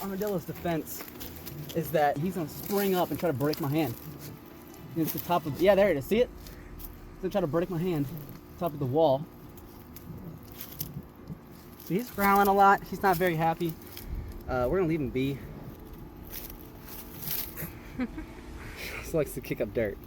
armadillo's defense is that he's gonna spring up and try to break my hand. It's the top of, yeah, there it is. See it? He's gonna try to break my hand, top of the wall. So he's growling a lot. He's not very happy. We're gonna leave him be. He likes to kick up dirt.